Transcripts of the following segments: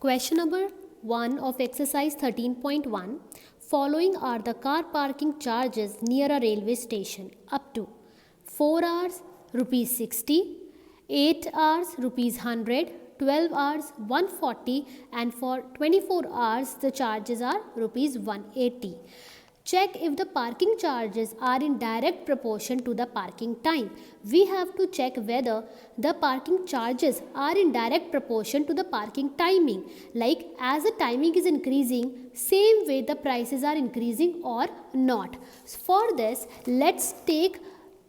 Question number 1 of exercise 13.1. Following are the car parking charges near a railway station up to 4 hours rupees 60, 8 hours rupees 100, 12 hours 140 and for 24 hours the charges are rupees 180. Check if the parking charges are in direct proportion to the parking time. We have to check whether the parking charges are in direct proportion to the parking timing. Like as the timing is increasing, same way the prices are increasing or not. For this, let's take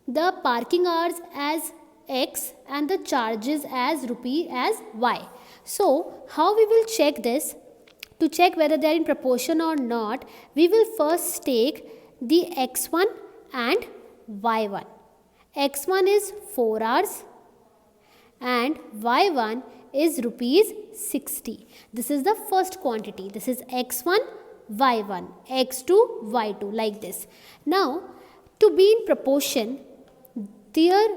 the parking hours as X and the charges as rupee as Y. So how we will check this? To check whether they are in proportion or not, we will first take the x1 and y1. x1 is 4 hours and y1 is rupees 60. This is the first quantity. This is x1, y1, x2, y2 like this. Now, to be in proportion, there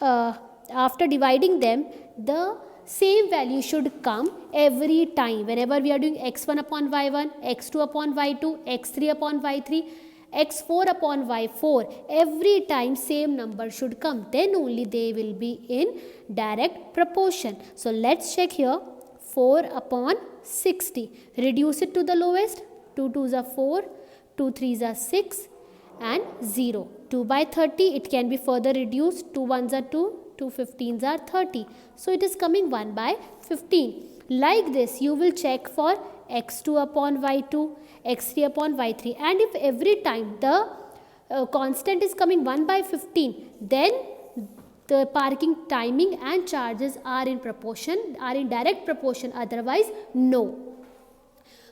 after dividing them, the same value should come every time whenever we are doing x1 upon y1, x2 upon y2, x3 upon y3, x4 upon y4. Every time same number should come. Then only they will be in direct proportion. So let's check here. 4 upon 60. Reduce it to the lowest. 2 2s are 4, 2 3s are 6 and 0. 2 by 30 it can be further reduced. 2 1s are 2. 2 15s are 30. So it is coming 1 by 15. Like this, you will check for x2 upon y2, x3 upon y3. And if every time the constant is coming 1 by 15, then the parking timing and charges are in proportion, are in direct proportion. Otherwise, no.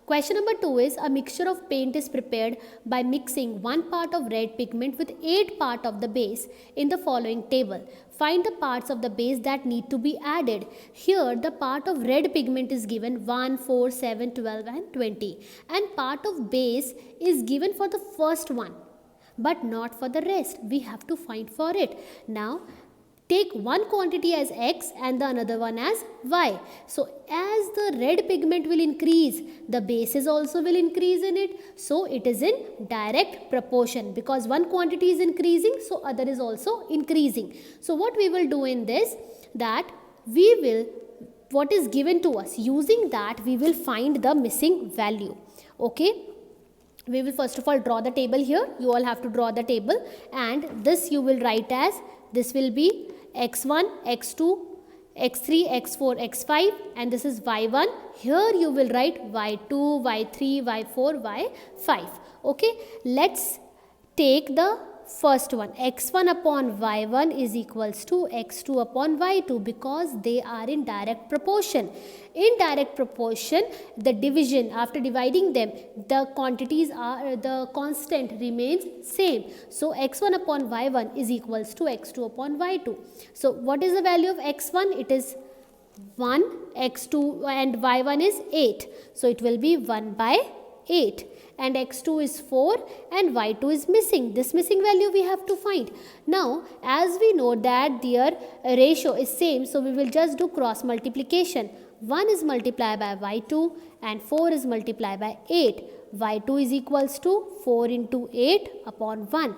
Question number 2 is a mixture of paint is prepared by mixing 1 part of red pigment with 8 part of the base in the following table. Find the parts of the base that need to be added. Here the part of red pigment is given 1, 4, 7, 12 and 20 and part of base is given for the first one but not for the rest. We have to find for it. Now take one quantity as X and the another one as Y. So as the red pigment will increase, the bases also will increase in it. So it is in direct proportion because one quantity is increasing, so other is also increasing. So what we will do in this, that we will, what is given to us, using that we will find the missing value. Okay. We will first of all draw the table here. You all have to draw the table and this you will write as, this will be x1, x2, x3, x4, x5 and this is y1. Here you will write y2, y3, y4, y5. Okay. Let's take the first one. x1 upon y1 is equals to x2 upon y2 because they are in direct proportion. In direct proportion, the division, after dividing them, the quantities are, the constant remains same. So x1 upon y1 is equals to x2 upon y2. So what is the value of x1? It is 1, x2 and y1 is 8. So it will be 1 by 8. And x2 is 4 and y2 is missing. This missing value we have to find. Now, as we know that their ratio is same, so we will just do cross multiplication. 1 is multiplied by y2 and 4 is multiplied by 8. y2 is equals to 4 into 8 upon 1.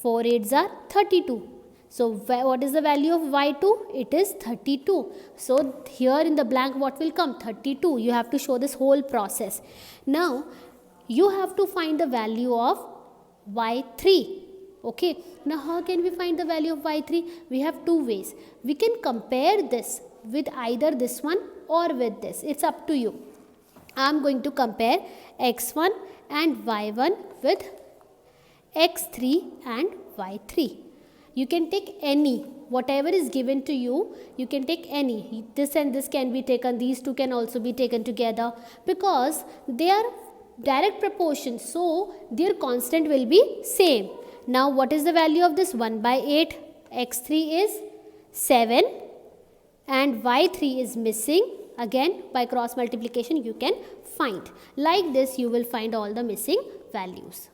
4 8s are 32. So what is the value of y2? It is 32. So here in the blank what will come? 32. You have to show this whole process. Now you have to find the value of y3. Okay. Now how can we find the value of y3? We have two ways. We can compare this with either this one or with this. It's up to you. I am going to compare x1 and y1 with x3 and y3. You can take any, whatever is given to you, you can take any. This and this can be taken, these two can also be taken together because they are direct proportion. So their constant will be same. Now what is the value of this? 1 by 8. x3 is 7 and y3 is missing. Again by cross multiplication you can find. Like this you will find all the missing values.